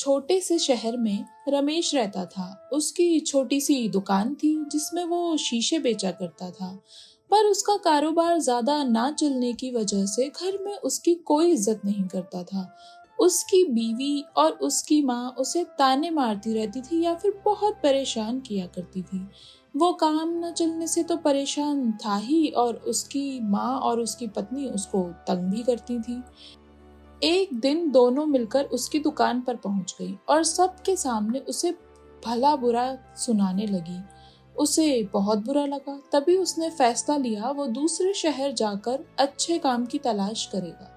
छोटे से शहर में रमेश रहता था। उसकी छोटी सी दुकान थी जिसमें वो शीशे बेचा करता था। पर उसका कारोबार ज्यादा ना चलने की वजह से घर में उसकी कोई इज्जत नहीं करता था। उसकी बीवी और उसकी माँ उसे ताने मारती रहती थी या फिर बहुत परेशान किया करती थी। वो काम न चलने से तो परेशान था ही, और उसकी माँ और उसकी पत्नी उसको तंग भी करती थी। एक दिन दोनों मिलकर उसकी दुकान पर पहुंच गई और सबके सामने उसे भला बुरा सुनाने लगी। उसे बहुत बुरा लगा। तभी उसने फैसला लिया वो दूसरे शहर जाकर अच्छे काम की तलाश करेगा।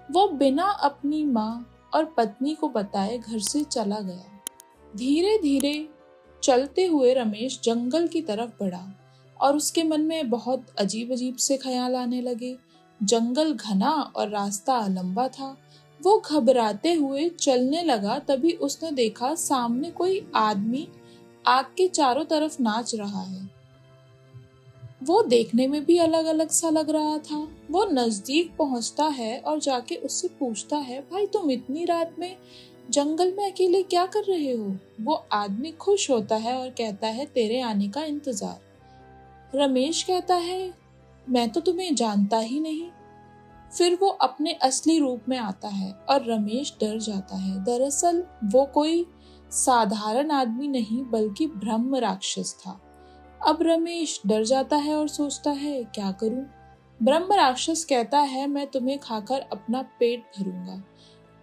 वो बिना अपनी माँ और पत्नी को बताए घर से चला गया। धीरे धीरे चलते हुए रमेश जंगल की तरफ बढ़ा और उसके मन में बहुत अजीब अजीब से ख्याल आने लगे। जंगल घना और रास्ता लंबा था। वो घबराते हुए चलने लगा। तभी उसने देखा सामने कोई आदमी आग के चारों तरफ नाच रहा है। वो देखने में भी अलग अलग सा लग रहा था। वो नजदीक पहुंचता है और जाके उससे पूछता है, भाई तुम इतनी रात में जंगल में अकेले क्या कर रहे हो? वो आदमी खुश होता है और कहता है, तेरे आने का इंतजार। रमेश कहता है, मैं तो तुम्हें जानता ही नहीं। फिर वो अपने असली रूप में आता है और रमेश डर जाता है। दरअसल वो कोई साधारण आदमी नहीं बल्कि ब्रह्म राक्षस था। अब रमेश डर जाता है और सोचता है, क्या करूं? ब्रह्म राक्षस कहता है, मैं तुम्हें खाकर अपना पेट भरूंगा।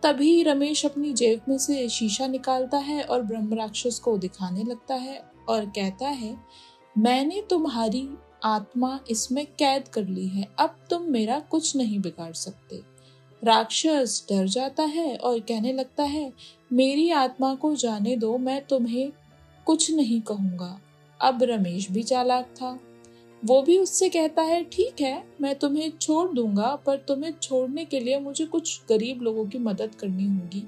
तभी रमेश अपनी जेब में से शीशा निकालता है और ब्रह्म राक्षस को दिखाने लगता है और कहता है, मैंने तुम्हारी आत्मा इसमें कैद कर ली है। अब तुम मेरा कुछ नहीं बिगाड़ सकते। राक्षस डर जाता है और कहने लगता है, मेरी आत्मा को जाने दो, मैं तुम्हें कुछ नहीं कहूंगा। अब रमेश भी चालाक था। वो भी उससे कहता है, ठीक है, मैं तुम्हें छोड़ दूंगा, पर तुम्हें छोड़ने के लिए मुझे कुछ गरीब लोगों की मदद करनी होगी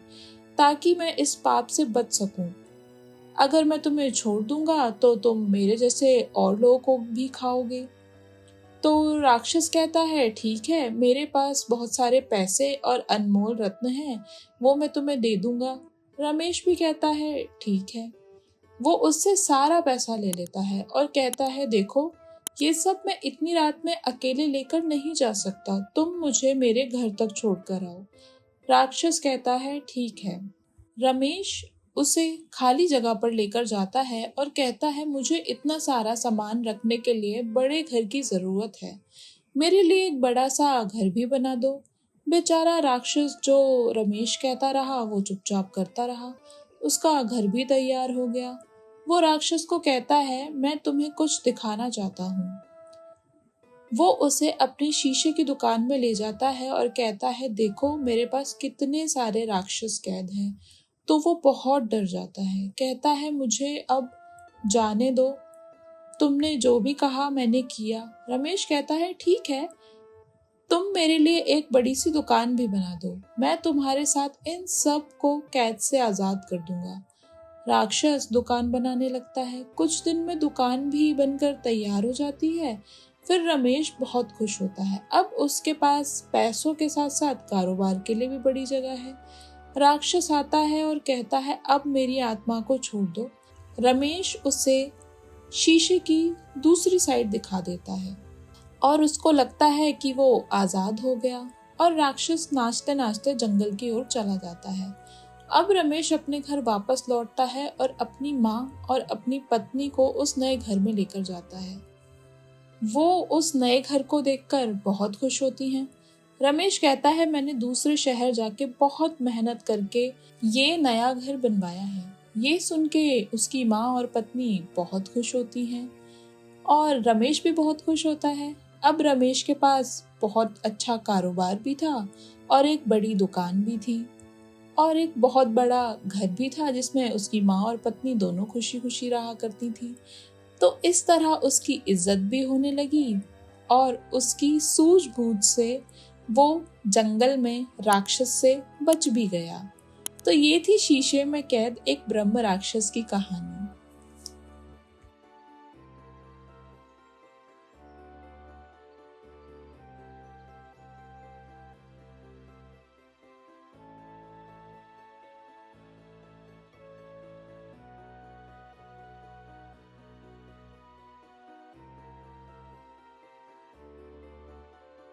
ताकि मैं इस पाप से बच सकूं। अगर मैं तुम्हें छोड़ दूंगा तो तुम मेरे जैसे और लोगों को भी खाओगे। तो राक्षस कहता है, ठीक है, मेरे पास बहुत सारे पैसे और अनमोल रत्न हैं, वो मैं तुम्हें दे दूंगा। रमेश भी कहता है, ठीक है। वो उससे सारा पैसा ले लेता है और कहता है, देखो, ये सब मैं इतनी रात में अकेले लेकर नहीं जा सकता, तुम मुझे मेरे घर तक छोड़कर आओ। राक्षस कहता है, ठीक है। रमेश उसे खाली जगह पर लेकर जाता है और कहता है, मुझे इतना सारा सामान रखने के लिए बड़े घर की जरूरत है, मेरे लिए एक बड़ा सा घर भी बना दो। बेचारा राक्षस जो रमेश कहता रहा वो चुपचाप करता रहा। उसका घर भी तैयार हो गया। वो राक्षस को कहता है, मैं तुम्हें कुछ दिखाना चाहता हूँ। वो उसे अपनी शीशे की दुकान में ले जाता है और कहता है, देखो मेरे पास कितने सारे राक्षस कैद हैं। तो वो बहुत डर जाता है। कहता है, मुझे अब जाने दो, तुमने जो भी कहा मैंने किया। रमेश कहता है, ठीक है, तुम मेरे लिए एक बड़ी सी दुकान भी बना दो, मैं तुम्हारे साथ इन सब को कैद से आजाद कर दूंगा। राक्षस दुकान बनाने लगता है। कुछ दिन में दुकान भी बनकर तैयार हो जाती है। फिर रमेश बहुत खुश होता है। अब उसके पास पैसों के साथ साथ कारोबार के लिए भी बड़ी जगह है। राक्षस आता है और कहता है, अब मेरी आत्मा को छोड़ दो। रमेश उसे शीशे की दूसरी साइड दिखा देता है और उसको लगता है कि वो आजाद हो गया, और राक्षस नाचते नाचते जंगल की ओर चला जाता है। अब रमेश अपने घर वापस लौटता है और अपनी माँ और अपनी पत्नी को उस नए घर में लेकर जाता है। वो उस नए घर को देखकर बहुत खुश होती हैं। रमेश कहता है, मैंने दूसरे शहर जाके बहुत मेहनत करके ये नया घर बनवाया है। ये सुन के उसकी माँ और पत्नी बहुत खुश होती हैं और रमेश भी बहुत खुश होता है। अब रमेश के पास बहुत अच्छा कारोबार भी था और एक बड़ी दुकान भी थी और एक बहुत बड़ा घर भी था जिसमें उसकी माँ और पत्नी दोनों खुशी खुशी रहा करती थी। तो इस तरह उसकी इज्जत भी होने लगी और उसकी सूझबूझ से वो जंगल में राक्षस से बच भी गया। तो ये थी शीशे में कैद एक ब्रह्म राक्षस की कहानी।